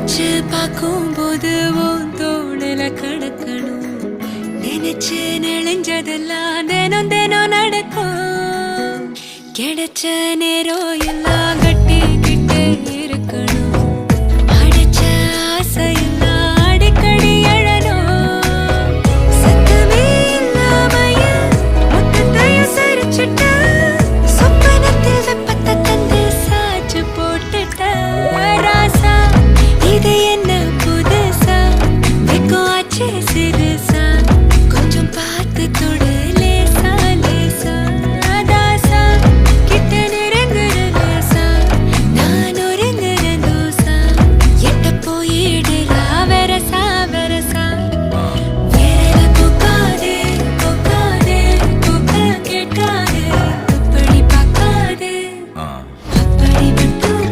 நினைச்சு பார்க்கும்போது உன் தோணல கடக்கணும். நினைச்சு நெளிஞ்சதெல்லாம் தினம் தினம் நடக்கும். கிடைச்ச நேரம் எல்லாம் கட்டி